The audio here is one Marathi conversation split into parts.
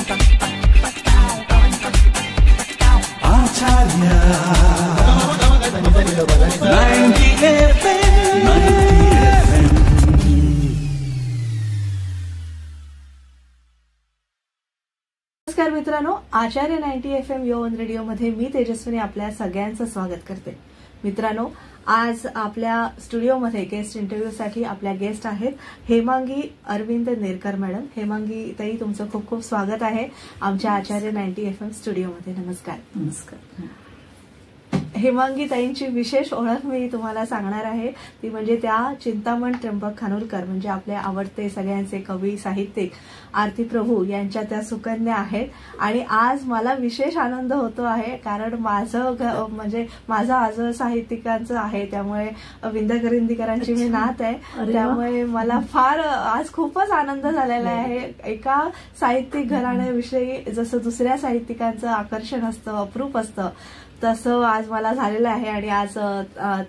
नमस्कार मित्रांनो, आचार्य 90 FM योवन रेडिओ मध्ये मी तेजस्विनी आपल्या सगळ्यांचं स्वागत करते. मित्रांनो, आज आपल्या स्टुडिओमध्ये गेस्ट इंटरव्ह्यूसाठी आपल्या गेस्ट आहेत हेमांगी अरविंद नेरकर मॅडम. हेमांगी ताई, तुमचं खूप खूप स्वागत आहे आमच्या आचार्य 90 FM स्टुडिओमध्ये. नमस्कार. नमस्कार. हेमांगी ताईंची विशेष ओळख मी तुम्हाला सांगणार आहे, ती म्हणजे त्या चिंतामण त्र्यंबक खानोलकर, म्हणजे आपले आवडते सगळ्यांचे कवी साहित्यिक आरती प्रभू यांच्या त्या सुकन्या आहेत. आणि आज मला विशेष आनंद होतो आहे, कारण माझं आजोळ साहित्यिकांचं आहे, त्यामुळे विंध्याकरिंदीकरांची मी नात आहे, त्यामुळे मला फार आज खूपच आनंद झालेला आहे. एका साहित्यिक घराण्याविषयी जसं दुसऱ्या साहित्यिकांचं आकर्षण असतं, अप्रूप असतं, तसं आज मला झालेलं आहे. आणि आज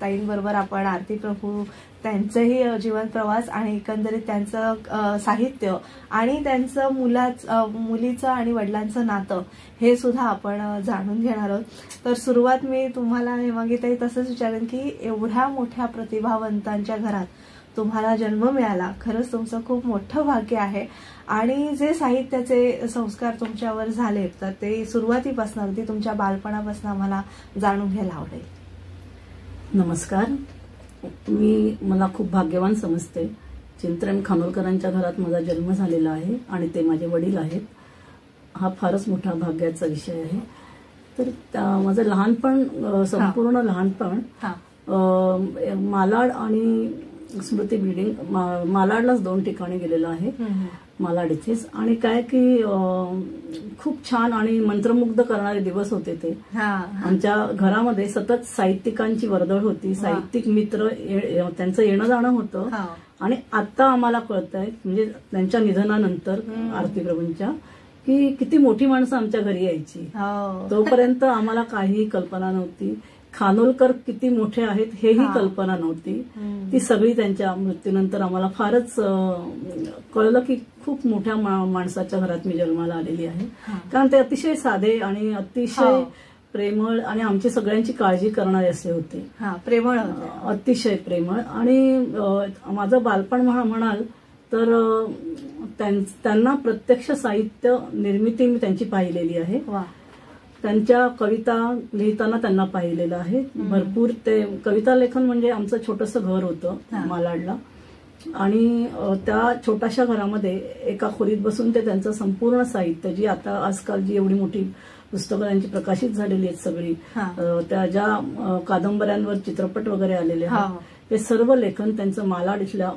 ताईंबरोबर आपण आरती प्रभू त्यांचंही जीवन प्रवास आणि एकंदरीत त्यांचं साहित्य आणि त्यांचं मुलीचं आणि वडिलांचं नातं हे सुद्धा आपण जाणून घेणार आहोत. तर सुरुवात मी तुम्हाला हेमांगी ताई तसंच विचारेन की एवढ्या मोठ्या प्रतिभावंतांच्या घरात तुम्हाला जन्म मिळाला, खरंच तुमचं खूप मोठं भाग्य आहे. आणि जे साहित्याचे संस्कार तुमच्यावर झाले, तर ते सुरुवातीपासून अगदी तुमच्या बालपणापासून आम्हाला जाणून घ्यायला आवडेल. नमस्कार. मला खूप भाग्यवान समजते. चिंतामण खानोलकरांच्या घरात माझा जन्म झालेला आहे आणि ते माझे वडील आहेत. हा फारच मोठा भाग्याचा विषय आहे. तर माझं लहानपण, संपूर्ण लहानपण मालाड आणि स्मृती बिल्डिंग, मालाडलाच 2 ठिकाणी गेलेलं आहे. मालाड इथेच. आणि काय की खूप छान आणि मंत्रमुग्ध करणारे दिवस होते ते. आमच्या घरामध्ये सतत साहित्यिकांची वर्दळ होती. साहित्यिक मित्र त्यांचं येणं जाणं होतं. आणि आता आम्हाला कळतंय, म्हणजे त्यांच्या निधनानंतर आरती प्रभूंच्या, की किती मोठी माणसं आमच्या घरी यायची. तोपर्यंत आम्हाला काही कल्पना नव्हती. खानोलकर किती मोठे आहेत हेही कल्पना नव्हती. ती सगळी त्यांच्या मृत्यूनंतर आम्हाला फारच कळलं की खूप मोठ्या माणसाच्या घरात मी जन्माला आलेली आहे. कारण ते अतिशय साधे आणि अतिशय प्रेमळ आणि आमची सगळ्यांची काळजी करणारे असे होते. प्रेमळ, अतिशय प्रेमळ. आणि माझं बालपण म्हणाल तर त्यांना प्रत्यक्ष साहित्य निर्मिती मी त्यांची पाहिलेली आहे. त्यांच्या कविता लिहिताना त्यांना पाहिलेलं आहे भरपूर. ते कविता लेखन म्हणजे आमचं छोटंसं घर होतं मालाडला. आणि त्या छोट्याशा घरामध्ये एका खोलीत बसून ते त्यांचं संपूर्ण साहित्य, जी आता आजकाल जी एवढी मोठी पुस्तकं त्यांची प्रकाशित झालेली आहेत सगळी, त्या ज्या कादंबऱ्यांवर चित्रपट वगैरे आलेले आहेत, ते सर्व लेखन त्यांचं मालाड इथल्या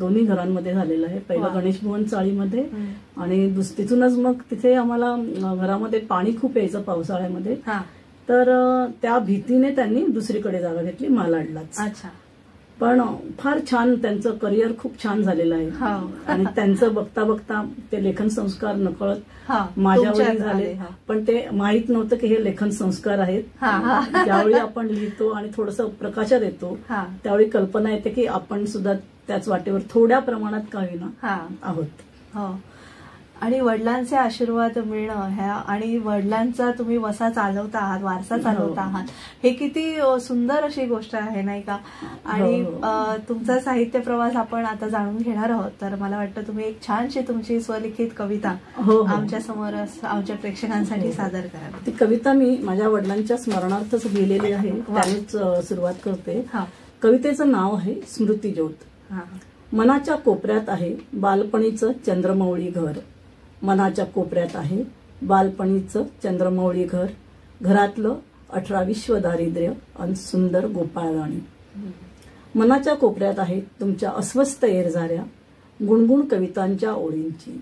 2 घरांमध्ये झालेलं आहे. पहिलं गणेश भुवन चाळीमध्ये, आणि तिथूनच मग तिथे आम्हाला घरामध्ये पाणी खूप यायचं पावसाळ्यामध्ये. तर त्या भीतीने त्यांनी दुसरीकडे जागा घेतली, मालाडलाच. पण फार छान त्यांचं करिअर खूप छान झालेलं आहे. आणि त्यांचं बघता बघता ते लेखन संस्कार नकळत माझ्यावर झाले. पण ते माहित नव्हतं की हे लेखन संस्कार आहेत. ज्यावेळी आपण लिहितो आणि थोडंसं प्रकाशात येतो, त्यावेळी कल्पना येते की आपण सुद्धा त्याच वाटेवर थोड्या प्रमाणात का होईना आहोत. आणि वडिलांचे आशीर्वाद मिळणं, ह्या आणि वडिलांचा तुम्ही वसा चालवता आहात, वारसा चालवता आहात, हे किती सुंदर अशी गोष्ट आहे, नाही का? आणि तुमचा साहित्य प्रवास आपण आता जाणून घेणार आहोत. तर मला वाटतं तुम्ही एक छानशी तुमची स्वलिखित कविता आमच्या समोर, आमच्या प्रेक्षकांसाठी सादर करा. ती कविता मी माझ्या वडिलांच्या स्मरणार्थच लिहिलेली आहे, त्यानेच सुरुवात करते. कवितेचं नाव आहे स्मृती ज्योत. मनाच्या कोपऱ्यात आहे बालपणीचं चंद्रमौळी घर. मनाच्या कोपऱ्यात आहे बालपणीचं चंद्रमौळी घर. घरातलं 18 विश्व दारिद्र्य आणि सुंदर गोपाळ गाणी. मनाच्या कोपऱ्यात आहे तुमच्या अस्वस्थ येरझाऱ्या गुणगुण कवितांच्या ओळींची.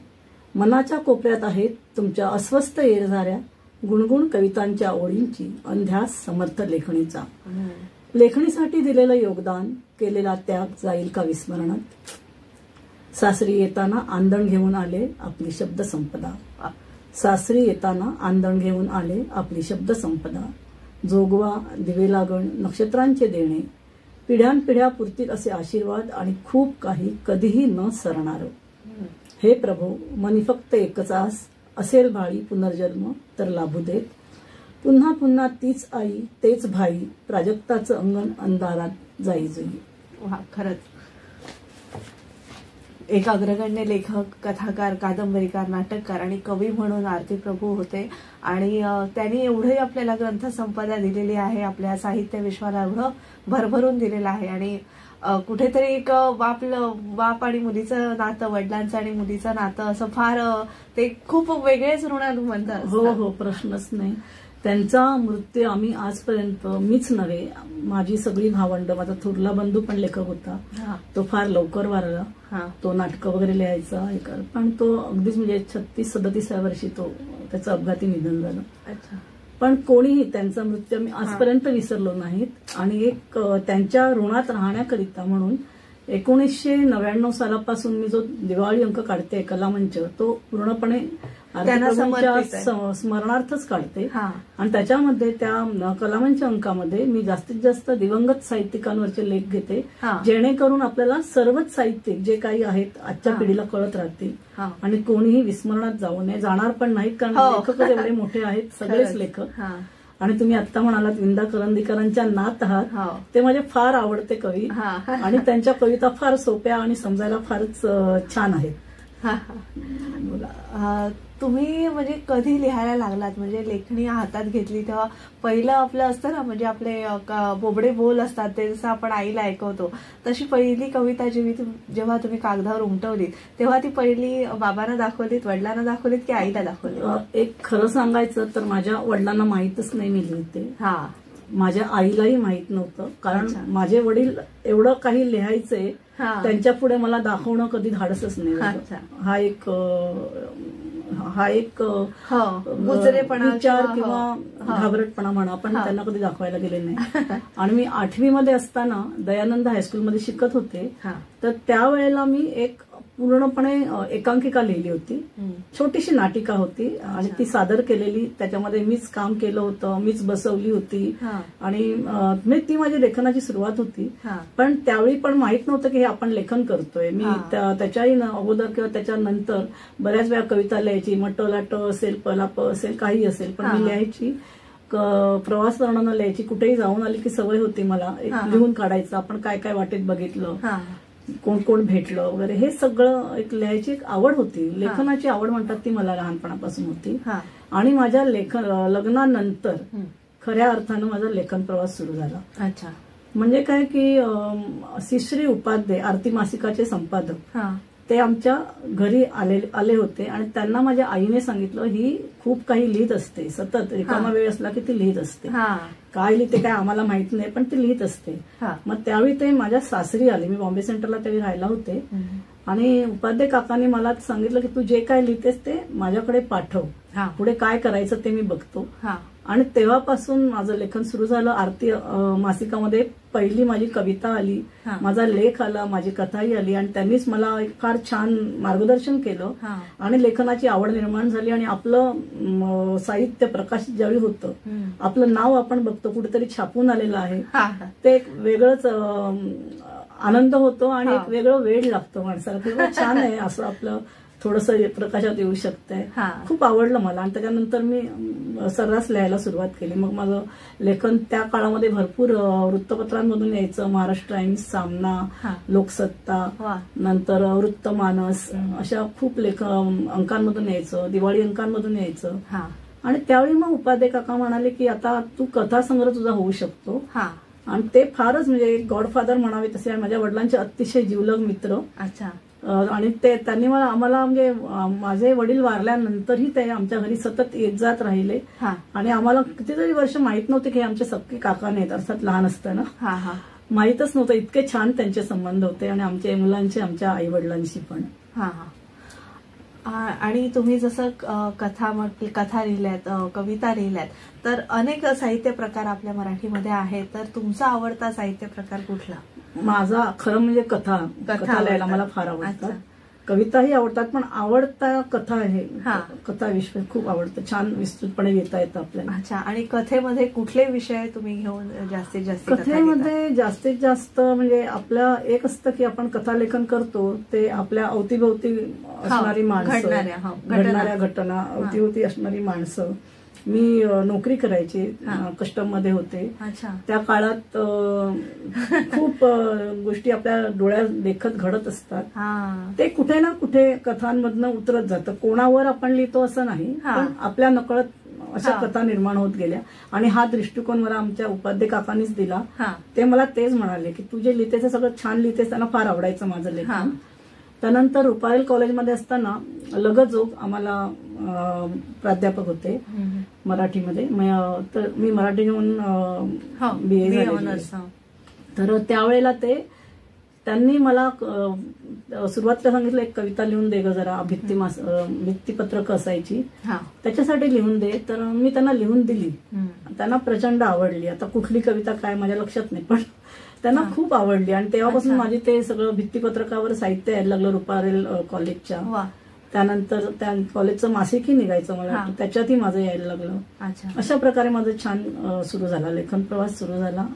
मनाच्या कोपऱ्यात आहेत तुमच्या अस्वस्थ येरझाऱ्या गुणगुण कवितांच्या ओळींची. अंध्यास समर्थ लेखणीचा. लेखणीसाठी दिलेलं योगदान, केलेला त्याग जाईल का विस्मरणात. सासरी येताना आंदण घेऊन आले आपली शब्द संपदा. सासरी येताना आंदण घेऊन आले आपली शब्द संपदा. जोगवा दिवे लागण नक्षत्रांचे देणे. पिढ्यानपिढ्या पुरतील असे आशीर्वाद आणि खूप काही कधीही न सरणार. हे प्रभू, मनी फक्त एकच आस असेल भाळी पुनर्जन्म तर लाभू देत, पुन्हा पुन्हा तीच आई तेच भाई, प्राजक्ताचं अंगण अंधारात जाई जुई. वा, खरंच एक अग्रगण्य लेखक, कथाकार, कादंबरीकार, नाटककार आणि कवी म्हणून आरती प्रभू होते. आणि त्यांनी एवढंही आपल्याला ग्रंथसंपदा दिलेली आहे, आपल्या साहित्य विश्वाला एवढं भरभरून दिलेलं आहे. आणि कुठेतरी एक बाप आणि मुलीचं नातं, वडिलांचं आणि मुलीचं नातं असं फार ते खूप वेगळेच ऋण म्हणतात. हो हो, प्रश्नच नाही. त्यांचा मृत्यू आम्ही आजपर्यंत, मीच नव्हे, माझी सगळी भावंड, माझा थोरला बंधू पण लेखक होता, तो फार लवकर वारला. तो नाटकं वगैरे लिहायचा, पण तो अगदीच म्हणजे 36-37 वर्षी त्याचं अपघाती निधन झालं. पण कोणीही त्यांचा मृत्यू आम्ही आजपर्यंत विसरलो नाहीत. आणि एक त्यांच्या ऋणात राहण्याकरिता म्हणून 1999 सालापासून मी जो दिवाळी अंक काढते कलामंच, तो पूर्णपणे स्मरणार्थच काढते. आणि त्याच्यामध्ये त्या कलामंच अंकामध्ये मी जास्तीत जास्त दिवंगत साहित्यिकांवरचे लेख घेते, जेणेकरून आपल्याला सर्वच साहित्यिक जे काही आहेत आजच्या पिढीला कळत राहतील आणि कोणीही विस्मरणात जाऊ नये, जाणार पण नाहीत, कारण लेखकच एवढे मोठे आहेत, सगळेच लेखक. आणि तुम्ही आता म्हणालात विंदा करंदीकरांच्या नात आहात, ते माझे फार आवडते कवी आणि त्यांच्या कविता फार सोप्या आणि समजायला फारच छान आहेत. तुम्ही म्हणजे कधी लिहायला लागलात, म्हणजे लेखणी हातात घेतली तेव्हा पहिलं आपलं असतं ना, म्हणजे आपले बोबडे बोल असतात ते जसं आपण आईला ऐकवतो, तशी पहिली कविता जेव्हा तुम्ही कागदावर उमटवलीत तेव्हा ती पहिली बाबांना दाखवलीत, वडिलांना दाखवलीत की आईला दाखवली? एक खरं सांगायचं तर माझ्या वडिलांना माहीतच नाही मी लिहिते. माझ्या आईलाही माहित नव्हतं, कारण माझे वडील एवढं काही लिहायचे, त्यांच्या पुढे मला दाखवणं कधी धाडसच नाही. हा एक विचार किंवा घाबरटपणा म्हणा, पण त्यांना कधी दाखवायला गेले नाही. आणि मी 8वी मध्ये असताना दयानंद हायस्कूलमध्ये शिकत होते, तर त्यावेळेला मी एक पूर्णपणे एकांकिका लिहिली होती, छोटीशी नाटिका होती आणि ती सादर केलेली, त्याच्यामध्ये मीच काम केलं होतं, मीच बसवली होती आणि ती माझी लेखनाची सुरुवात होती. पण त्यावेळी पण माहित नव्हतं की हे आपण लेखन करतोय. मी त्याच्याही अगोदर किंवा त्याच्यानंतर बऱ्याच वेळा कविता लिहायची, मटलाट असेल, पलाप असेल, काही असेल, पण मी लिहायची. प्रवास वर्णनं लिहायची, कुठेही जाऊन आली की सवय होती मला लिहून काढायचं, आपण काय काय वाटेत बघितलं, कोण कोण भेटलं वगैरे, हे सगळं एक लिहायची एक आवड होती. लेखनाची आवड म्हणतात ती मला लहानपणापासून होती. आणि माझ्या लग्नानंतर खऱ्या अर्थानं माझा लेखन प्रवास सुरू झाला. म्हणजे काय की श्री उपाध्ये आरती मासिकाचे संपादक ते आमच्या घरी आले होते आणि त्यांना माझ्या आईने सांगितलं, ही खूप काही लिहित असते, सतत रिकामा वेळ असला की ती लिहित असते, काय लिहिते काय आम्हाला माहित नाही, पण ती लिहित असते. मग त्यावेळी ते माझ्या सासरी आले, मी बॉम्बे सेंटरला त्यावेळी राहायला होते, आणि उपाध्ये काकांनी मला सांगितलं की तू जे काय लिहितेस ते माझ्याकडे पाठव, पुढे काय करायचं ते मी बघतो. आणि तेव्हापासून माझं लेखन सुरू झालं. आरती मासिकामध्ये पहिली माझी कविता आली, माझा लेख आला, माझी कथाही आली, आणि त्यांनीच मला फार छान मार्गदर्शन केलं आणि लेखनाची आवड निर्माण झाली. आणि आपलं साहित्य प्रकाशित ज्यावेळी होतं, आपलं नाव आपण बघतो कुठेतरी छापून आलेलं आहे, ते एक वेगळंच आनंद होतो आणि एक वेगळं वेळ लागतो माणसाला. तेव्हा छान आहे असं आपलं थोडंसं प्रकाशात येऊ शकतंय. खूप आवडलं मला आणि त्याच्यानंतर मी सर्रास लिहायला सुरुवात केली. मग माझं लेखन त्या काळामध्ये भरपूर वृत्तपत्रांमधून यायचं, महाराष्ट्र टाइम्स, सामना, लोकसत्ता, नंतर वृत्तमानस, अशा खूप अंकांमधून यायचं, दिवाळी अंकांमधून यायचं. आणि त्यावेळी मग उपाध्ये काका म्हणाले की आता तू कथासंग्रह तुझा होऊ शकतो. आणि ते फारच म्हणजे गॉडफादर म्हणावे तसे माझ्या वडिलांचे अतिशय जिवलग मित्र. आणि त्यांनी आम्हाला म्हणजे माझे वडील वारल्यानंतरही ते आमच्या घरी सतत येत जात राहिले. आणि आम्हाला कितीतरी वर्ष माहित नव्हते की आमचे सख्खे काका नाहीत, अर्थात लहान असताना माहीतच नव्हतं. इतके छान त्यांचे संबंध होते आणि आमच्या मुलांचे आमच्या आई वडिलांशी पण. आणि तुम्ही जसं कथा लिहिल्यात, कविता लिहिल्यात, तर अनेक साहित्य प्रकार आपल्या मराठीमध्ये आहेत, तर तुमचा आवडता साहित्य प्रकार कुठला? माझा खरं म्हणजे कथा लिहायला मला फार आवडतात. कविताही आवडतात, पण आवडता कथा आहे. कथा विश्व खूप आवडतं, छान विस्तृतपणे लिहिता येतं आपल्याला. अच्छा. आणि कथेमध्ये कुठले विषय तुम्ही घेऊन जास्तीत जास्त? कथेमध्ये जास्तीत जास्त म्हणजे आपलं एक असतं की आपण कथालेखन करतो ते आपल्या अवतीभोवती असणारी माणसं, घडणाऱ्या घटना, अवतीभोवती असणारी माणसं. मी नोकरी करायची, कस्टममध्ये होते. त्या काळात खूप गोष्टी आपल्या डोळ्यात देखत घडत असतात. ते कुठे ना कुठे कथांमधनं उतरत जातं. कोणावर आपण लिहितो असं नाही, पण आपल्या नकळत अशा कथा निर्माण होत गेल्या. आणि हा दृष्टिकोन मला आमच्या उपाध्ये काकांनीच दिला. ते मला तेच म्हणाले की तू जे लिहितेस सगळं छान लिहितेस. त्यांना फार आवडायचं माझं लेखन. त्यानंतर रुपारेल कॉलेजमध्ये असताना लगजोग आम्हाला प्राध्यापक होते मराठीमध्ये. तर मी मराठी घेऊन BA झाले. तर त्यावेळेला त्यांनी मला सुरुवातीला सांगितलं एक कविता लिहून दे ग जरा, भित्तीपत्रक असायची त्याच्यासाठी लिहून दे. तर मी त्यांना लिहून दिली. त्यांना प्रचंड आवडली. आता कुठली कविता काय माझ्या लक्षात नाही, पण त्यांना खूप आवडली. आणि तेव्हापासून माझी ते सगळं भित्तीपत्रकावर साहित्य यायला लागलं रुपारेल कॉलेजच्या. त्यानंतर त्या कॉलेजचं मासिकही निघायचं मला वाटतं, त्याच्यातही माझं यायला लागलं. अशा प्रकारे माझं छान सुरू झाला, लेखन प्रवास सुरू झाला.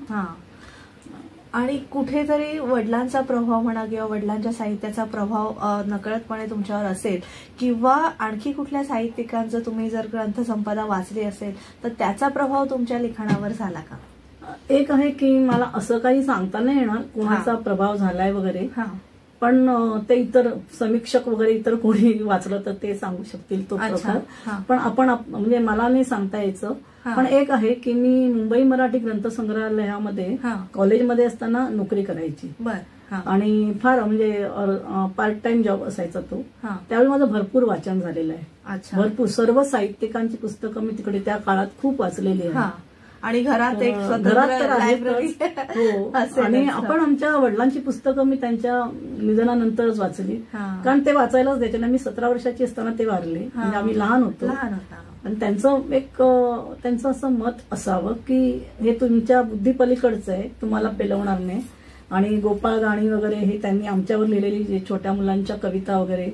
आणि कुठेतरी वडिलांचा प्रभाव म्हणा किंवा वडिलांच्या साहित्याचा प्रभाव नकळतपणे तुमच्यावर असेल, किंवा आणखी कुठल्या साहित्यिकांचं तुम्ही जर ग्रंथसंपदा वाचली असेल तर त्याचा प्रभाव तुमच्या लिखाणावर झाला का? एक आहे की मला असं काही सांगता नाही येणार कोणाचा प्रभाव झालाय वगैरे, पण ते इतर समीक्षक वगैरे इतर कोणी वाचलं तर ते सांगू शकतील तो प्रकार. पण आपण म्हणजे मला नाही सांगता यायचं. पण एक आहे की मी मुंबई मराठी ग्रंथसंग्रहालयामध्ये कॉलेजमध्ये असताना नोकरी करायची. आणि फार म्हणजे पार्ट टाइम जॉब असायचा तो. त्यावेळी माझं भरपूर वाचन झालेलं आहे. भरपूर सर्व साहित्यिकांची पुस्तकं मी तिकडे त्या काळात खूप वाचलेली आहे. आणि घरात एक लायब्ररी हो. आणि आपण आमच्या वडिलांची पुस्तकं मी त्यांच्या निधनानंतरच वाचली, कारण ते वाचायलाच द्यायचे ना. मी 17 वर्षाची असताना ते वारले, म्हणजे आम्ही लहान होतो. आणि त्यांचं असं मत असावं की हे तुमच्या बुद्धीपलीकडचं आहे, तुम्हाला पेलवणार नाही. आणि गोपाळ गाणी वगैरे हे त्यांनी आमच्यावर लिहिलेली जे छोट्या मुलांच्या कविता वगैरे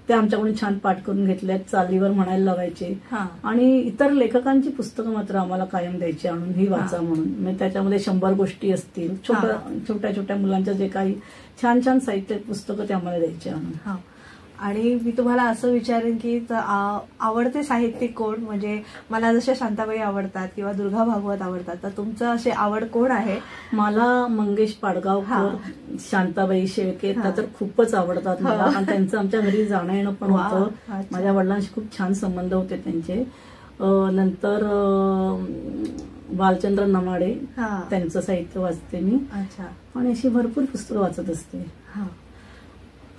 ते आमच्याकडून छान पाठ करून घेतल्यात, चालीवर म्हणायला लावायचे. आणि इतर लेखकांची पुस्तकं मात्र आम्हाला कायम द्यायची आणून, ही वाचा म्हणून. म्हणजे त्याच्यामध्ये 100 गोष्टी असतील, छोट्या छोट्या मुलांच्या जे काही छान छान साहित्य पुस्तकं ते आम्हाला द्यायचे आणून. आणि मी तुम्हाला असं विचारेन की आवडते साहित्यिक कोण? म्हणजे मला जसे शांताबाई आवडतात किंवा दुर्गा भागवत आवडतात, तर तुमचं असे आवड कोण आहे? मला मंगेश पाडगावकर, शांताबाई शेळके तर खूपच आवडतात मला. आणि त्यांचं आमच्या घरी जाणं येणं पण होतं. माझ्या वडिलांशी खूप छान संबंध होते त्यांचे. नंतर बालचंद्र नमाडे, त्यांचं साहित्य वाचते मी. आणि अशी भरपूर पुस्तकं वाचत असते.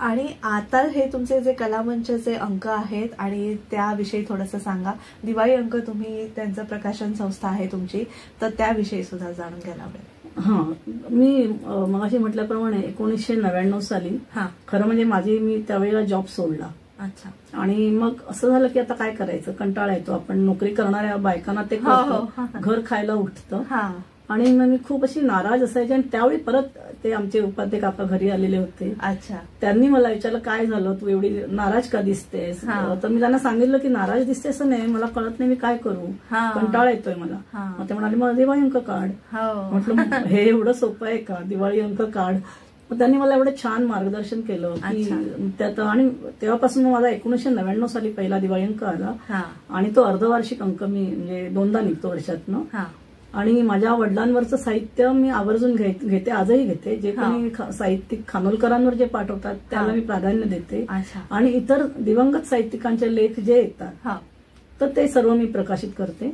आणि आता हे तुमचे जे कलामंचचे अंक आहेत आणि त्याविषयी थोडंसं सांगा. दिवाळी अंक तुम्ही त्यांचं प्रकाशन संस्था आहे तुमची, तर त्याविषयी सुद्धा जाणून घ्यायला आवडेल. मी मगाशी म्हटल्याप्रमाणे 1999 साली खरं म्हणजे मी त्यावेळेला जॉब सोडला. आणि मग असं झालं की आता काय करायचं, कंटाळा येतो. आपण नोकरी करणाऱ्या बायकांना ते घर खायला उठतं. आणि मग मी खूप अशी नाराज असायची. आणि त्यावेळी परत ते आमचे उपाध्ये काका घरी आलेले होते. त्यांनी मला विचारलं काय झालं, तू एवढी नाराज का दिसतेस? तर मी त्यांना सांगितलं की नाराज दिसते असं नाही, मला कळत नाही मी काय करू, कंटाळा येतोय मला. मग ते म्हणाले मला दिवाळी अंक काढ. म्हटलं हे एवढं सोपं आहे का, दिवाळी अंक काढ. मग त्यांनी मला एवढं छान मार्गदर्शन केलं की त्यात. आणि तेव्हापासून माझा 1999 साली पहिला दिवाळी अंक आला. आणि तो अर्धवार्षिक अंक मी म्हणजे 2दा निघतो वर्षातनं. आणि माझ्या वडिलांवरचं साहित्य मी आवर्जून घेते, आजही घेते. जे कोणी साहित्यिक खानोलकरांवर जे पाठवतात त्याला मी प्राधान्य देते. आणि इतर दिवंगत साहित्यिकांचे लेख जे येतात तर ते सर्व मी प्रकाशित करते.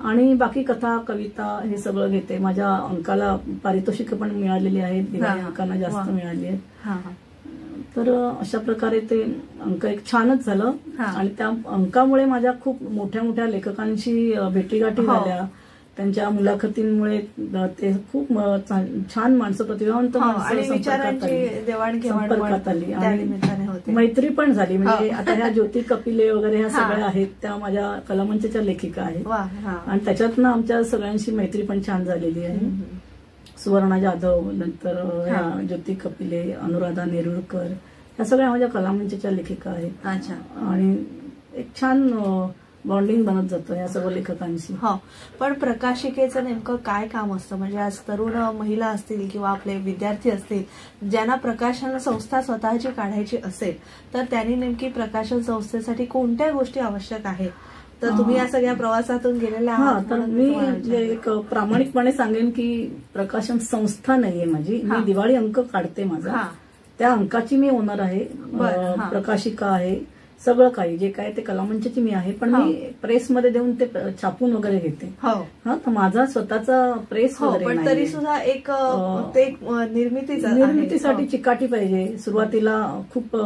आणि बाकी कथा कविता हे सगळं घेते. माझ्या अंकाला पारितोषिक पण मिळालेली आहेत, दिवाळी अंकांना जास्त मिळाली आहेत. तर अशा प्रकारे ते अंक एक छानच झालं. आणि त्या अंकामुळे माझ्या खूप मोठ्या मोठ्या लेखकांशी भेटीगाठी झाल्या. त्यांच्या मुलाखतींमुळे ते खूप छान माणसं, प्रतिभावंत संपर्कात आली. आणि मैत्री पण झाली. म्हणजे आता ह्या ज्योती कपिले वगैरे ह्या सगळ्या आहेत, त्या माझ्या कलामंचच्या लेखिका आहेत. आणि त्याच्यातनं आमच्या सगळ्यांशी मैत्री पण छान झालेली आहे. सुवर्णा जाधव, नंतर ज्योती कपिले, अनुराधा नेरुळकर ह्या सगळ्या माझ्या कलामंचच्या लेखिका आहेत. अच्छा. आणि एक छान बॉन्डिंग बनत जातं या सर्व लेखकांशी. हो, पण प्रकाशिकेचं नेमकं काय काम असतं? म्हणजे आज तरुण महिला असतील किंवा आपले विद्यार्थी असतील ज्यांना प्रकाशन संस्था स्वतःची काढायची असेल, तर त्यांनी नेमकी प्रकाशन संस्थेसाठी कोणत्या गोष्टी आवश्यक आहेत? तर तुम्ही या सगळ्या प्रवासातून गेलेल्या आहात. तर मी एक प्रामाणिकपणे सांगेन की प्रकाशन संस्था नाहीये माझी. मी दिवाळी अंक काढते माझा, त्या अंकाची मी ओनर आहे, प्रकाशिका आहे, सगळं काही जे काय ते कलामंचची मी आहे. पण मी प्रेसमध्ये देऊन ते छापून वगैरे घेते. तर माझा स्वतःचा प्रेस वगैरे पण तरी सुद्धा एक निर्मितीसाठी चिकाटी पाहिजे. सुरुवातीला खूप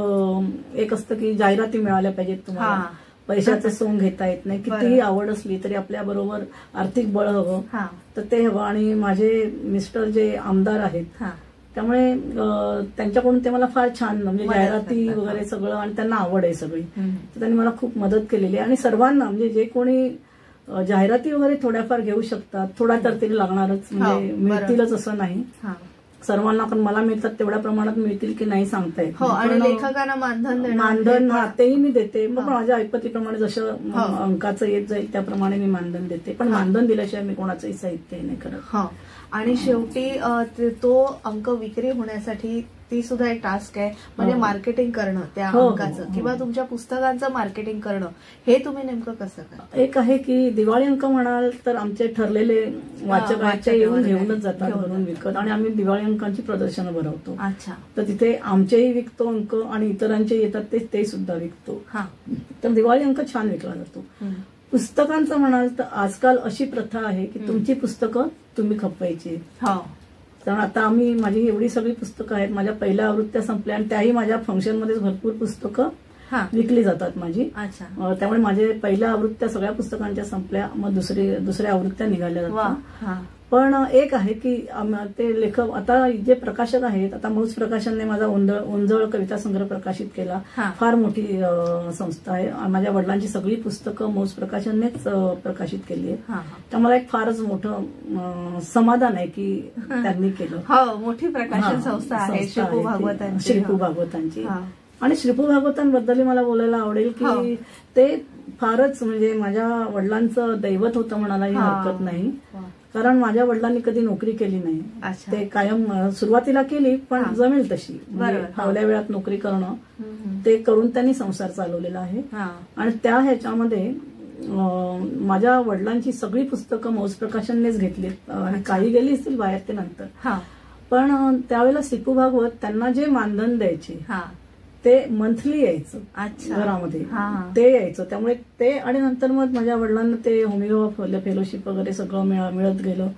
एक असतं की जाहिराती मिळाल्या पाहिजेत तुम्हाला, पैशाचं सोंग घेता येत नाही. कितीही आवड असली तरी आपल्या बरोबर आर्थिक बळ हवं, तर ते हवं. आणि माझे मिस्टर जे आमदार आहेत त्यामुळे त्यांच्याकडून ते मला फार छान म्हणजे जाहिराती वगैरे सगळं, आणि त्यांना आवड आहे सगळी, तर त्यांनी मला खूप मदत केलेली आहे. आणि सर्वांना म्हणजे जे कोणी जाहिराती वगैरे थोड्याफार घेऊ शकतात, थोडा तर तरी लागणारच, म्हणजे मिळतीलच असं नाही सर्वांना, पण मला मिळतात तेवढ्या प्रमाणात मिळतील की नाही सांगता येत. आणि लेखकांना मानधन तेही मी देते, पण माझ्या ऐपतीप्रमाणे जसं अंकाचं येत जाईल त्याप्रमाणे मी मानधन देते. पण मानधन दिल्याशिवाय मी कोणाचंही साहित्य नाही करत. आणि शेवटी तो अंक विक्री होण्यासाठी ती सुद्धा एक टास्क आहे, म्हणजे मार्केटिंग करणं त्या अंकाचं किंवा तुमच्या पुस्तकांचं मार्केटिंग करणं. हे तुम्ही नेमकं कसं करता? एक आहे की दिवाळी अंक म्हणाल तर आमचे ठरलेले वाचक येऊन घेऊनच जातात भरून विकत, आणि आम्ही दिवाळी अंकांची प्रदर्शनं भरवतो. अच्छा. तर तिथे आमचेही विकतो अंक आणि इतरांचे येतात ते सुद्धा विकतो. तर दिवाळी अंक छान विकला जातो. पुस्तकांचं म्हणाल तर आजकाल अशी प्रथा आहे की तुमची पुस्तकं तुम्ही खपवायची. कारण आता माझी एवढी सगळी पुस्तकं आहेत, माझ्या पहिल्या आवृत्त्या संपल्या आणि त्याही माझ्या फंक्शनमध्येच भरपूर पुस्तकं विकली जातात माझी. त्यामुळे माझे पहिल्या आवृत्त्या सगळ्या पुस्तकांच्या संपल्या, मग दुसऱ्या आवृत्त्या निघाल्या जातात. पण एक आहे की ते लेखक आता जे प्रकाशक आहेत, आता मौज प्रकाशनने माझा ओंजळ कविता संग्रह प्रकाशित केला, फार मोठी संस्था आहे. माझ्या वडिलांची सगळी पुस्तकं मौज प्रकाशननेच प्रकाशित केली आहे. तर मला एक फारच मोठं समाधान आहे की त्यांनी केलं. मोठी प्रकाशन संस्था आहे श्रीपू भागवतांची. आणि श्रीपू भागवतांबद्दल मला बोलायला आवडेल की ते फारच म्हणजे माझ्या वडिलांचं दैवत होतं म्हणालाही हरकत नाही. कारण माझ्या वडिलांनी कधी नोकरी केली नाही, ते कायम सुरुवातीला केली पण जमेल तशी, म्हणजे फावल्या वेळात नोकरी करणं ते करून त्यांनी संसार चालवलेला आहे. आणि त्या ह्याच्यामध्ये माझ्या वडिलांची सगळी पुस्तकं मौज प्रकाशननेच घेतलीत आणि काही गेली असतील बाहेर ते नंतर. पण त्यावेळेला श्रीपू भागवत त्यांना जे मानधन द्यायचे ते मंथली यायचं घरामध्ये, ते यायचं. त्यामुळे ते आणि नंतर मग माझ्या वडिलांना ते होमिओ फेलोशिप वगैरे सगळं मिळत गेलं.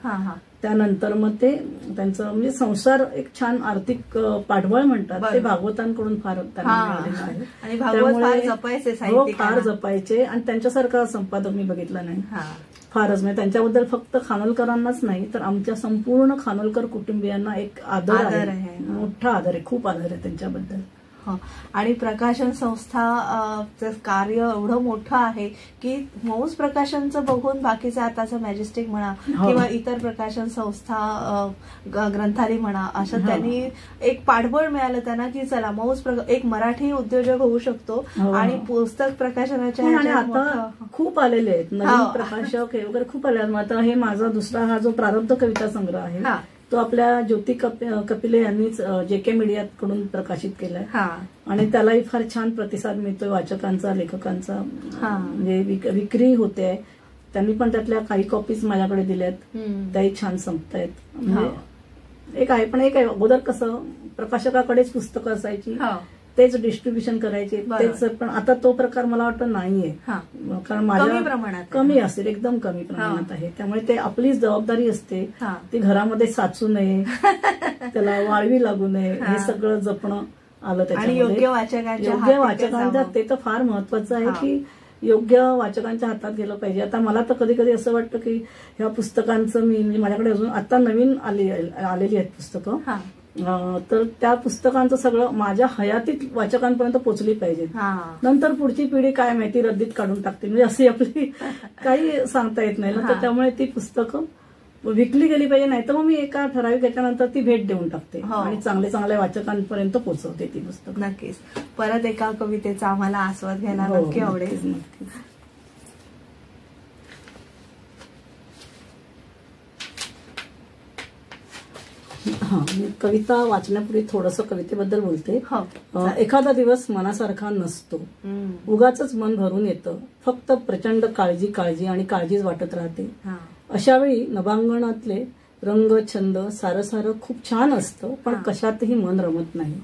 त्यानंतर मग ते त्यांचं म्हणजे संसार एक छान आर्थिक पाठबळ म्हणतात ते भागवतांकडून फार त्यांना मिळालेलं आहे. त्यामुळे फार जपायचे आणि त्यांच्यासारखा संपादक मी बघितला नाही. फारच म्हणजे त्यांच्याबद्दल फक्त खानोलकरांनाच नाही तर आमच्या संपूर्ण खानोलकर कुटुंबियांना एक आदर आहे, मोठा आदर आहे, खूप आदर आहे त्यांच्याबद्दल. आणि प्रकाशन संस्था कार्य एवढं मोठं आहे की मौज प्रकाशनचं बघून बाकीचं आताचं मॅजेस्टिक म्हणा किंवा इतर प्रकाशन संस्था ग्रंथालय म्हणा असं त्यांनी एक पाठबळ मिळालं त्यांना की चला मौज एक मराठी उद्योजक होऊ शकतो. आणि पुस्तक प्रकाशनाच्या आणि आता खूप आलेले आहेत नवीन प्रकाशक हे वगैरे खूप आले आहेत. आता हे माझा दुसरा हा जो प्रारब्ध कविता संग्रह आहे तो आपल्या ज्योती कपिले यांनीच JK मीडियाकडून प्रकाशित केलाय आणि त्यालाही फार छान प्रतिसाद मिळतोय वाचकांचा, लेखकांचा, म्हणजे विक्री होते. त्यांनी पण त्यातल्या काही कॉपीज माझ्याकडे दिल्यात, त्याही छान संपतायत. म्हणजे एक आहे, पण एक आहे अगोदर कसं प्रकाशकाकडेच पुस्तकं असायची, तेच डिस्ट्रीब्युशन करायचे तेच, पण आता तो प्रकार मला वाटतं नाहीये. कारण माझ्या कमी असेल, एकदम कमी प्रमाणात आहे. त्यामुळे ते आपलीच जबाबदारी असते ती घरामध्ये साचू नये, त्याला वाळवी लागू नये, हे सगळं जपणं आलं त्याच्यामध्ये. योग्य वाचकांच्या ते तर फार महत्वाचं आहे की योग्य वाचकांच्या हातात गेलं पाहिजे. आता मला तर कधी कधी असं वाटतं की ह्या पुस्तकांचं मी म्हणजे माझ्याकडे अजून आता नवीन आलेली आहेत पुस्तकं, तर त्या पुस्तकांचं सगळं माझ्या हयातीत वाचकांपर्यंत पोहोचली पाहिजे. नंतर पुढची पिढी काय माहिती रद्दीत काढून टाकते, म्हणजे अशी आपली काही सांगता येत नाही ना. तर त्यामुळे ती पुस्तकं विकली गेली पाहिजे, नाही तर मग मी एका ठराविक याच्यानंतर ती भेट देऊन टाकते आणि चांगल्या चांगल्या वाचकांपर्यंत पोहोचवते ती पुस्तक. नक्कीच. परत एका कवितेचा आम्हाला आस्वाद घ्यायला नक्की आवडेल. नक्कीच. मी कविता वाचण्यापूर्वी थोडंसं कवितेबद्दल बोलते. एखादा दिवस मनासारखा नसतो, उगाचच मन भरून येतं, फक्त प्रचंड काळजी काळजी आणि काळजीच वाटत राहते. अशा वेळी नभांगणातले रंग छंद सारं सारं खूप छान असतं, पण कशातही मन रमत नाही.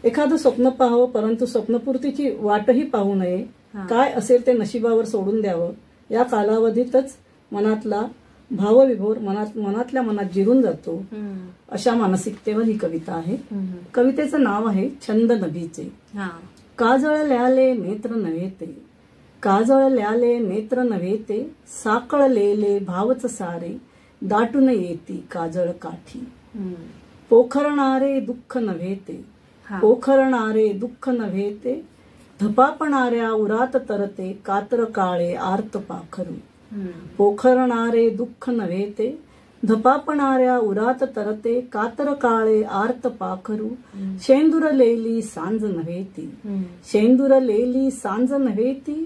एखादं स्वप्न पाहावं, परंतु स्वप्नपूर्तीची वाटही पाहू नये. काय असेल ते नशिबावर सोडून द्यावं. या कालावधीतच मनातला भावविभोर मनातल्या मनात जिरून जातो. अशा मानसिकतेवर ही कविता आहे. कवितेचं नाव आहे छंद नभीचे. काजळल्याले नेत्र नव्हे ते, काजळल्याले नेत्र नव्हे ते, साकळलेले भावच सारे, दाटून येती काजळ काठी. पोखरणारे दुःख नव्हे ते, पोखरणारे दुःख नव्हे ते, धपापणाऱ्या उरात तरते, कातर काळे आर्त पाखरू. पोखरणारे दुःख नव्हे ते, धपापणाऱ्या उरात तरते, कातर काळे आर्त पाखरू. शेंदुरलेली सांज नव्हे ती, शेंदुरलेली सांज नव्हे ती,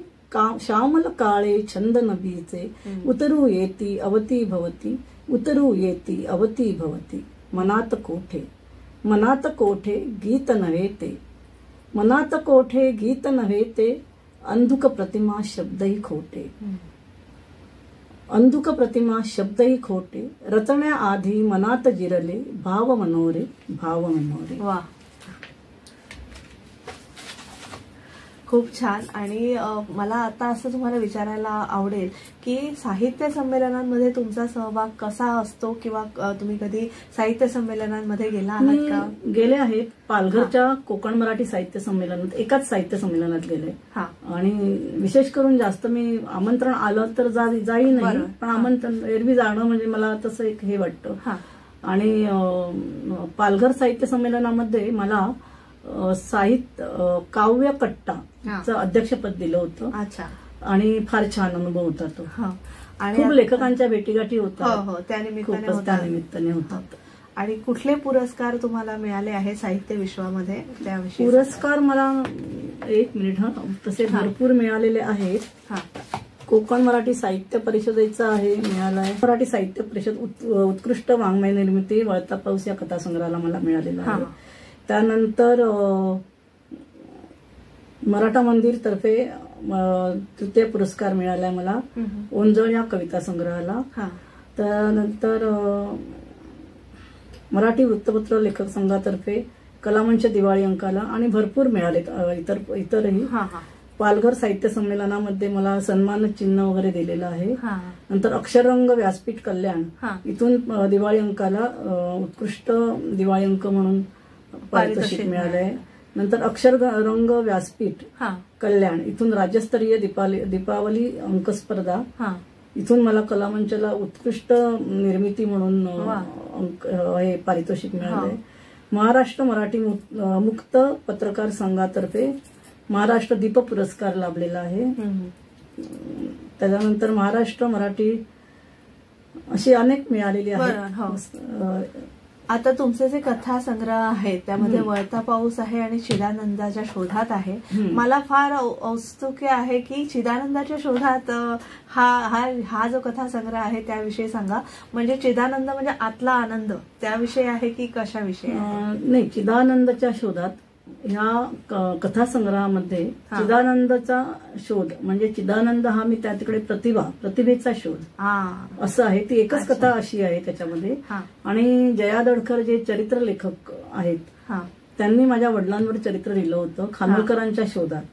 श्यामल काळे छंद नभीचे, उतरू येती अवती भवती, उतरू येती अवती भवती. मनात कोठे, मनात कोठे गीत नव्हे ते, मनात कोठे गीत नव्हे ते, अंधुक प्रतिमा शब्दही खोटे, अंधुक प्रतिमा शब्दही खोटे, रचण्याआधी मनात जिरले, भाव मनोरे भाव मनोरे. वा, खूप छान. आणि मला आता असं तुम्हाला विचारायला आवडेल की साहित्य संमेलनांमध्ये तुमचा सहभाग कसा असतो, किंवा तुम्ही कधी साहित्य संमेलनांमध्ये गेला आहात का? गेले आहेत. पालघरच्या कोकण मराठी साहित्य संमेलनात, एकाच साहित्य संमेलनात गेले. आणि विशेष करून जास्त मी आमंत्रण आलं तर जाई नाही, पण आमंत्रण एरवी जाणं म्हणजे मला तसं एक हे वाटतं. आणि पालघर साहित्य संमेलनामध्ये मला साहित्य काव्य कट्टाचं अध्यक्षपद दिलं होतं. अच्छा. आणि फार छान अनुभव होता तो. आणि खूप लेखकांच्या भेटीगाठी होतात. त्यानिमित्ताने होतात. आणि कुठले पुरस्कार तुम्हाला मिळाले आहे साहित्य विश्वामध्ये, त्याविषयी? पुरस्कार मला एक मिनिट तसे भरपूर मिळालेले आहेत. कोकण मराठी साहित्य परिषदेचा आहे मिळालाय. मराठी साहित्य परिषद उत्कृष्ट वाङ्मय निर्मिती वळता पाऊस या कथासंग्रहाला मला मिळालेला आहे. त्यानंतर मराठा मंदिर तर्फे तृतीय पुरस्कार मिळालाय मला ओंजळ या कविता संग्रहाला. त्यानंतर मराठी वृत्तपत्र लेखक संघातर्फे कलामंच दिवाळी अंकाला, आणि भरपूर मिळालेत इतरही. पालघर साहित्य संमेलनामध्ये मला सन्मान चिन्ह वगैरे दिलेलं आहे. नंतर अक्षररंग व्यासपीठ कल्याण इथून दिवाळी अंकाला उत्कृष्ट दिवाळी अंक म्हणून पारितोषिक मिळालंय. नंतर अक्षररंग व्यासपीठ कल्याण इथून राज्यस्तरीय दीपावली अंक स्पर्धा, इथून मला कलामंचला उत्कृष्ट निर्मिती म्हणून हे पारितोषिक मिळालंय. महाराष्ट्र मराठी मुक्त पत्रकार संघातर्फे महाराष्ट्र दीप पुरस्कार लाभलेला आहे. त्याच्यानंतर महाराष्ट्र मराठी अशी अनेक मिळालेली आहेत. आता तुमचे जे कथा संग्रह आहेत त्यामध्ये वळता पाऊस आहे आणि चिदानंदाच्या शोधात आहे. मला फार औत्सुक्य आहे की चिदानंदाच्या शोधात हा जो कथा संग्रह आहे त्याविषयी सांगा. म्हणजे चिदानंद म्हणजे आतला आनंद त्याविषयी आहे की कशाविषयी? नाही, चिदानंदाच्या शोधात ह्या कथासंग्रहामध्ये चिदानंदाचा शोध म्हणजे चिदानंद हा मी त्या तिकडे प्रतिभेचा शोध असं आहे. ती एकच कथा अशी आहे त्याच्यामध्ये. आणि जया दडकर जे चरित्र लेखक आहेत त्यांनी माझ्या वडिलांवर चरित्र लिहिलं होतं खानोलकरांच्या शोधात.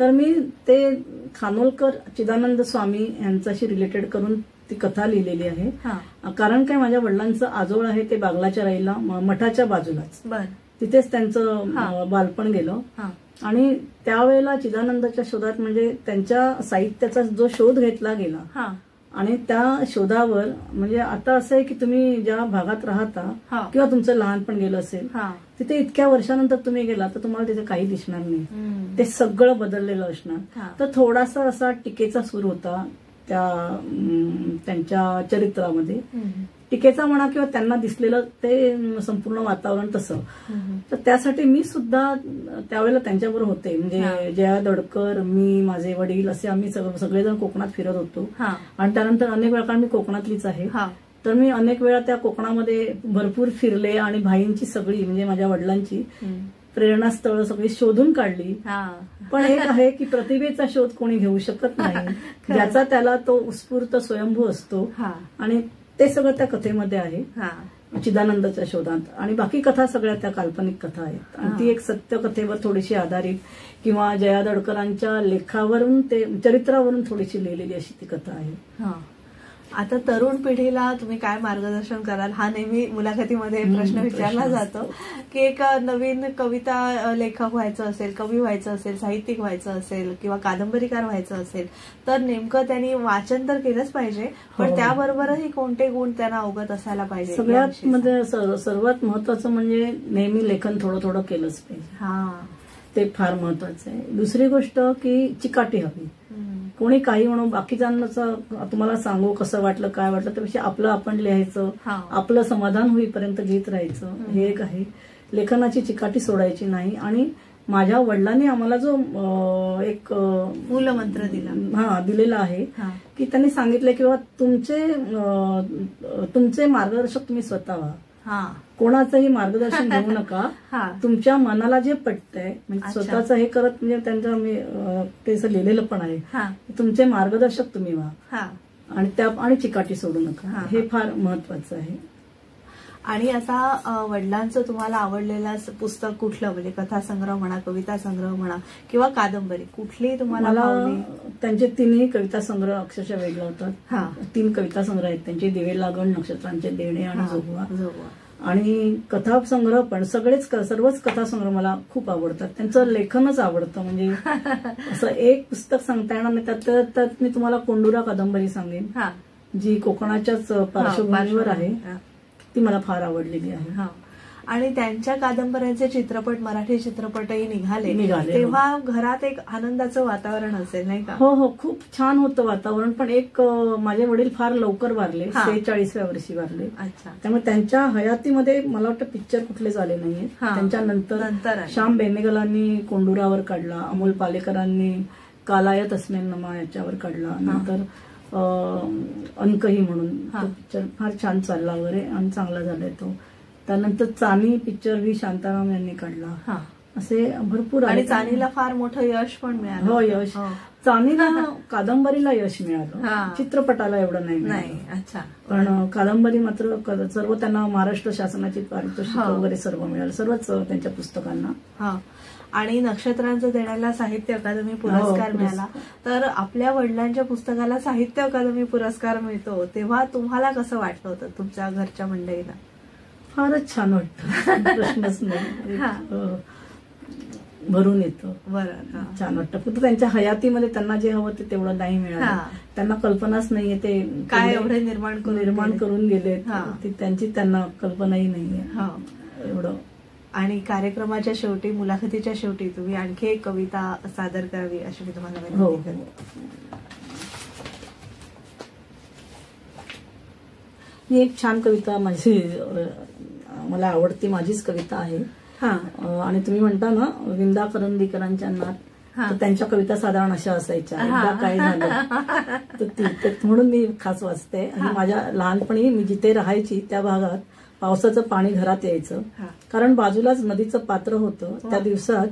तर मी ते खानोलकर चिदानंद स्वामी यांच्याशी रिलेटेड करून ती कथा लिहिलेली आहे. कारण काय, माझ्या वडिलांचं आजोळ आहे ते बागलाच्या राईला मठाच्या बाजूलाच, तिथेच त्यांचं बालपण गेलं. आणि त्यावेळेला चिदानंदाच्या शोधात म्हणजे त्यांच्या साहित्याचा जो शोध घेतला गेला आणि त्या शोधावर म्हणजे आता असं आहे की तुम्ही ज्या भागात राहता किंवा तुमचं लहानपण गेलं असेल तिथे इतक्या वर्षानंतर तुम्ही गेला तर तुम्हाला तिथे काही दिसणार नाही. ते सगळं बदललेलं असणार. तर थोडासा असा टीकेचा सूर होता त्यांच्या चरित्रामध्ये टीकेचा म्हणा किंवा त्यांना दिसलेलं ते संपूर्ण वातावरण तसं. तर त्यासाठी मी सुद्धा त्यावेळेला त्यांच्याबरोबर होते. म्हणजे जया दडकर, मी, माझे वडील असे आम्ही सगळेजण कोकणात फिरत होतो. आणि त्यानंतर अनेक वेळा, कारण मी कोकणातलीच आहे, तर मी अनेक वेळा त्या कोकणामध्ये भरपूर फिरले आणि भाईंची सगळी म्हणजे माझ्या वडिलांची प्रेरणास्थळ सगळी शोधून काढली. पण एक आहे की प्रतिभेचा शोध कोणी घेऊ शकत नाही, ज्याचा त्याला तो उत्स्फूर्त स्वयंभू असतो. आणि ते सगळं त्या कथेमध्ये आहे, चिदानंदाच्या शोधात. आणि बाकी कथा सगळ्या त्या काल्पनिक कथा आहेत. आणि ती एक सत्य कथेवर थोडीशी आधारित किंवा जया दडकरांच्या लेखावरून ते चरित्रावरून थोडीशी लिहिलेली अशी ती कथा आहे. आता तरुण पिढीला तुम्ही काय मार्गदर्शन कराल, हा नेहमी मुलाखतीमध्ये प्रश्न विचारला जातो की एक नवीन कविता लेखक व्हायचं असेल, कवी व्हायचं असेल, साहित्यिक व्हायचं असेल किंवा कादंबरीकार व्हायचं असेल तर नेमकं त्यांनी वाचन तर केलंच पाहिजे, पण त्याबरोबरही कोणते गुण त्यांना अवगत असायला पाहिजे. सगळ्यात म्हणजे सर्वात महत्वाचं म्हणजे नेहमी लेखन थोडं थोडं केलंच पाहिजे, ते फार महत्वाचं आहे. दुसरी गोष्ट की चिकाटी हवी. कोणी काही म्हणून बाकीच्यांचं तुम्हाला सांगू कसं वाटलं काय वाटलं, त्यापेक्षा आपलं आपण लिहायचं, आपलं समाधान होईपर्यंत लिहित राहायचं, हे एक आहे. लेखनाची चिकाटी सोडायची नाही. आणि माझ्या वडिलांनी आम्हाला जो एक मूलमंत्र दिलेला आहे की त्यांनी सांगितलं की बाबा तुमचे मार्गदर्शक तुम्ही स्वतः व्हा, कोणाचंही मार्गदर्शन घेऊ नका. तुमच्या मनाला जे पटतंय म्हणजे स्वतःचं हे करत, म्हणजे त्यांचं मी ते लिहिलेलं पण आहे, तुमचे मार्गदर्शक तुम्ही व्हा आणि चिकाटी सोडू नका, हे फार महत्वाचं आहे. आणि आता वडिलांचं तुम्हाला आवडलेलं पुस्तक कुठलं, म्हणजे कथासंग्रह म्हणा, कविता संग्रह म्हणा किंवा कादंबरी, कुठली तुम्हाला? त्यांचे तिन्ही कविता संग्रह अक्षरशः वेगळं होतात. 3 कविता संग्रह आहेत त्यांचे, दिवे लागण, नक्षत्रांचे देणे आणि जोगवा. आणि कथा संग्रह पण सर्वच कथा संग्रह मला खूप आवडतात. त्यांचं लेखनच आवडतं. म्हणजे असं एक पुस्तक सांगता येणार नाही. त्यात मी तुम्हाला कोंडुरा कादंबरी सांगेन, जी कोकणाच्याच पार्श्वभूमीवर आहे. ती मला फार आवडलेली आहे. आणि त्यांच्या कादंबऱ्यांचे चित्रपट, मराठी चित्रपटही निघाले तेव्हा घरात एक आनंदाचं वातावरण असेल, नाही का? हो, खूप छान होतं वातावरण. पण एक माझे वडील फार लवकर वारले, 46व्या वर्षी वारले. त्यामुळे त्यांच्या हयातीमध्ये मला वाटतं पिक्चर कुठले झाले नाहीये. त्यांच्यानंतर श्याम बेनेगलांनी कोंडुरावर काढला, अमोल पालेकरांनी कालायत अस्मेनमा याच्यावर काढला, नंतर अंकही म्हणून तो पिक्चर फार छान चालला वगैरे आणि चांगला झालाय तो. त्यानंतर चानी पिक्चर व्ही शांताराम यांनी काढला. असे भरपूर. आणि चानीला फार मोठं यश पण मिळालं. हो, यश. चानीला कादंबरीला यश मिळालं, चित्रपटाला एवढं नाही. अच्छा. पण कादंबरी मात्र सर्व त्यांना महाराष्ट्र शासनाची पारितोषिक वगैरे सर्व मिळालं, सर्वच त्यांच्या पुस्तकांना. आणि नक्षत्रांचं देण्याला साहित्य अकादमी पुरस्कार मिळाला. तर आपल्या वडिलांच्या पुस्तकाला साहित्य अकादमी पुरस्कार मिळतो तेव्हा तुम्हाला कसं वाटलं होतं, तुमच्या घरच्या मंडळीला? फारच छान वाटतं, प्रश्नच नाही. भरून येतं, छान वाटतं. फक्त त्यांच्या हयातीमध्ये त्यांना जे हवं ते तेवढं नाही मिळालं. त्यांना कल्पनाच नाहीये ते काय एवढे निर्माण करून गेले, त्यांची त्यांना कल्पनाही नाहीये एवढं. आणि कार्यक्रमाच्या शेवटी, मुलाखतीच्या शेवटी तुम्ही आणखी एक कविता सादर करावी अशी मी तुम्हाला विनंती करते. ही एक छान कविता मला आवडती, माझीच कविता आहे. आणि तुम्ही म्हणता ना विंदा करंदीकरांच्या नात, तर त्यांच्या कविता साधारण अशा असायच्या, एकदा काय झालं तर म्हणून मी खास वाचते. आणि माझ्या लहानपणी मी जिथे राहायची त्या भागात पावसाचं पाणी घरात यायचं, कारण बाजूलाच नदीचं पात्र होतं. त्या दिवसात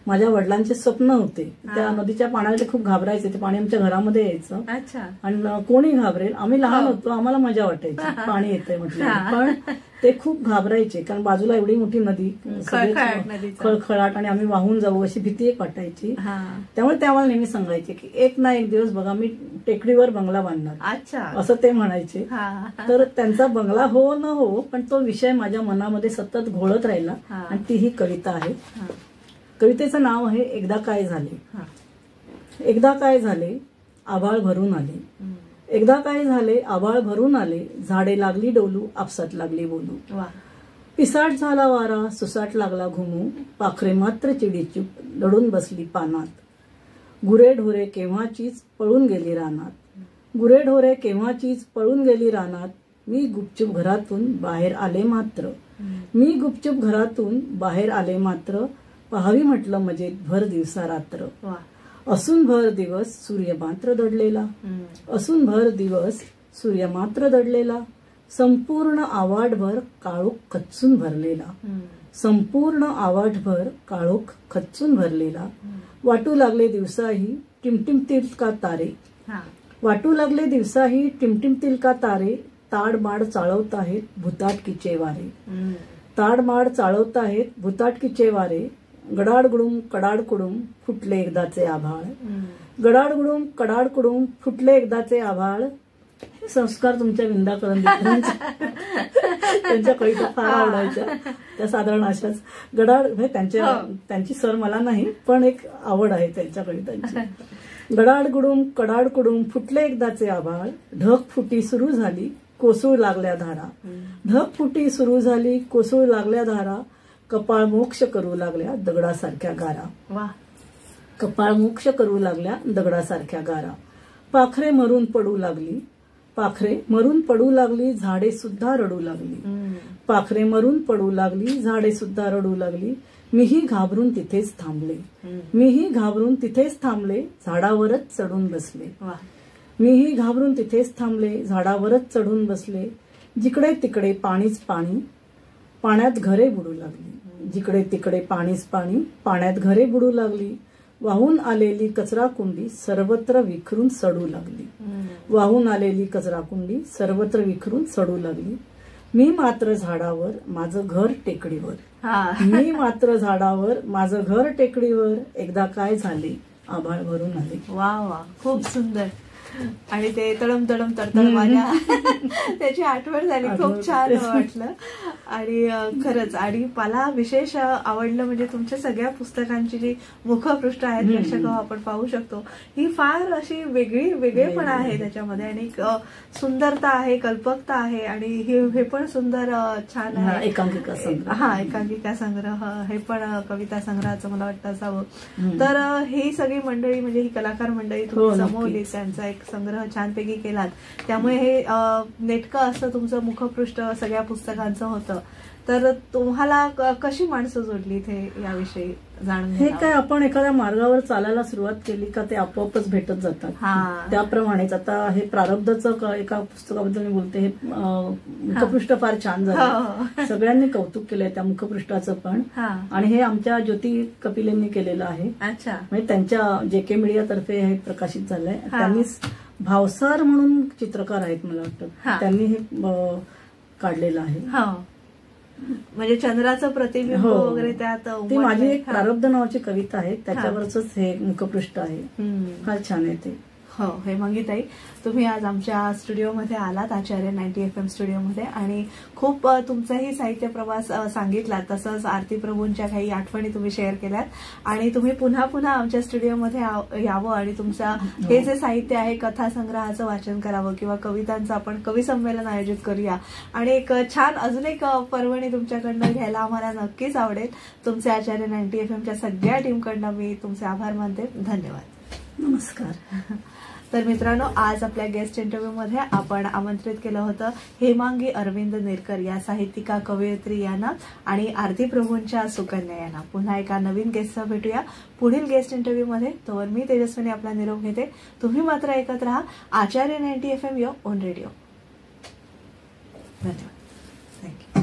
माझ्या वडिलांचे स्वप्न होते, त्या नदीच्या पाण्याला ते खूप घाबरायचे, ते पाणी आमच्या घरामध्ये यायचं आणि कोणी घाबरेल, आम्ही लहान होतो, आम्हाला मजा वाटायची पाणी येतंय म्हटलं. पण ते खूप घाबरायचे, कारण बाजूला एवढी मोठी नदी, खळखळाट, आणि आम्ही वाहून जाऊ अशी भीती एक वाटायची. त्यामुळे ते आम्हाला नेहमी सांगायचे की एक ना एक दिवस बघा मी टेकडीवर बंगला बांधणार, असं ते म्हणायचे. तर त्यांचा बंगला हो न हो, पण तो विषय माझ्या मनामध्ये सतत घोळत राहिला आणि ती ही कविता आहे. कवितेचं नाव आहे एकदा काय झाले. एकदा काय झाले, आभाळ भरून आले. एकदा काय झाले, आभाळ भरून आले. झाडे लागली डोलू, आपसात लागली बोलू. पिसाट झाला वारा, सुसाट लागला घुमू. पाखरे मात्र चिडीचूप दडून बसली पानात. गुरे ढोरे केव्हाचीच पळून गेली रानात. गुरेढोरे केव्हाचीच पळून गेली रानात, मी गुपचूप घरातून बाहेर आले मात्र. मी गुपचूप घरातून बाहेर आले मात्र, पहावी म्हटलं मजेत भर दिवसा रात्र. असून भर दिवस सूर्य मात्र दडलेला, असून भर दिवस सूर्य मात्र दडलेला, संपूर्ण आवाडभर काळोख खच्चून भरलेला, संपूर्ण आवाडभर काळोख खच्चून भरलेला. वाटू लागले दिवसाही टिमटिमतील का तारे, वाटू लागले दिवसाही टिमटिमतील का तारे, ताडमाड चाळवत आहेत भुताटकीचे वारे, ताडमाड चाळवत आहेत भुताटकीचे वारे. गडाडगुडुम कडाडकुडुम फुटले एकदाचे आभाळ, गडाडगुडुम कडाडकुडुम फुटले एकदाचे आभाळ. संस्कार तुमच्या विंदा करंदीकरांच्या त्यांच्या कविता फार आवडायच्या. त्या साधारण अशाच गडाड त्यांची सर मला नाही, पण एक आवड आहे त्यांच्या कवितांची. गडाडगुडुम कडाडकुडुम फुटले एकदाचे आभाळ, ढग फुटी सुरू झाली कोसळू लागल्या धारा, ढग फुटी सुरू झाली कोसळू लागल्या धारा. कपाळ मोक्ष करू लागल्या दगडासारख्या गारा, कपाळ मोक्ष करू लागल्या दगडासारख्या गारा. पाखरे मरून पडू लागली, पाखरे मरून पडू लागली झाडे सुद्धा रडू लागली, पाखरे मरून पडू लागली झाडे सुद्धा रडू लागली. मीही घाबरून तिथेच थांबले, मीही घाबरून तिथेच थांबले झाडावरच चढून बसले, मीही घाबरून तिथेच थांबले झाडावरच चढून बसले. जिकडे तिकडे पाणीच पाणी पाण्यात घरे बुडू लागली, जिकडे तिकडे पाणीच पाणी पाण्यात घरे बुडू लागली. वाहून आलेली कचरा कुंडी सर्वत्र विखरून सडू लागली, वाहून आलेली कचरा कुंडी सर्वत्र विखरून सडू लागली. मी मात्र झाडावर माझं घर टेकडीवर, मी मात्र झाडावर माझं घर टेकडीवर. एकदा काय झाले आभाळ भरून आले. वा वा, खूप सुंदर. आणि ते तडम तडम तडतड माझ्या त्याची आठवण झाली, खूप छान वाटलं. आणि खरंच, आणि मला विशेष आवडलं म्हणजे तुमच्या सगळ्या पुस्तकांची जी मुखपृष्ठ आहेत प्रेक्षक आपण पाहू शकतो, ही फार अशी वेगळेपणा आहे त्याच्यामध्ये, आणि सुंदरता आहे, कल्पकता आहे, आणि हे पण सुंदर छान आहे. एकांकिका संग्रह, एकांकिका संग्रह हे पण कविता संग्रहाचं मला वाटतं असावं. तर ही सगळी मंडळी म्हणजे ही कलाकार मंडळी तुम्ही जमवली, त्यांचा एक संग्रह छानपैकी केलात, त्यामुळे हे नेटकं असं तुमचं मुखपृष्ठ सगळ्या पुस्तकांचं होतं. तर तुम्हाला कशी माणसं जोडली इथे याविषयी जाणून? हे काय, आपण एखाद्या मार्गावर चालायला सुरुवात केली का ते आपोआपच भेटत जातात. त्याप्रमाणेच आता हे प्रारब्धचं एका पुस्तकाबद्दल मी बोलते, हे मुखपृष्ठ फार छान झालं, सगळ्यांनी कौतुक केलंय त्या मुखपृष्ठाचं पण. आणि हे आमच्या ज्योती कपिलेंनी केलेलं आहे. अच्छा, म्हणजे त्यांच्या JK मीडियातर्फे हे प्रकाशित झालंय. त्यांनी भावसार म्हणून चित्रकार आहेत मला वाटतं, त्यांनी हे काढलेलं आहे. म्हणजे चंद्राचं प्रतिबिंब वगैरे त्यात. ती माझी एक प्रारब्ध नावाची कविता आहे, त्याच्यावरच हे मुखपृष्ठ आहे. फार छान आहे ते. हो, हेमांगीताई, तुम्ही आज आमच्या स्टुडिओमध्ये आलात, आचार्य 90 FM स्टुडिओमध्ये, आणि खूप तुमचाही साहित्य प्रवास सांगितला, तसंच आरती प्रभूंच्या काही आठवणी तुम्ही शेअर केल्यात. आणि तुम्ही पुन्हा पुन्हा आमच्या स्टुडिओमध्ये यावं आणि तुमचं हे जे साहित्य आहे कथा संग्रहाचं वाचन करावं, किंवा कवितांचं आपण कवी संमेलन आयोजित करूया, आणि एक छान अजून एक पर्वणी तुमच्याकडनं घ्यायला आम्हाला नक्कीच आवडेल. तुमचे आचार्य 90 FMच्या सगळ्या टीमकडनं मी तुमचे आभार मानते. धन्यवाद. नमस्कार. तर मित्रांनो, आज आपल्या गेस्ट इंटरव्ह्यू मध्ये आपण आमंत्रित केलं होतं हेमांगी अरविंद नेरकर या साहित्यिका, कवयित्री यांना, आणि आरती प्रभूंच्या सुकन्या यांना. पुन्हा एका नवीन गेस्टसह भेटूया पुढील गेस्ट इंटरव्ह्यू मध्ये. तोवर मी तेजस्विनी आपला निरोप घेते. तुम्ही मात्र ऐकत राहा आचार्य 90 FM योर ओन रेडिओ. धन्यवाद. थँक्यू.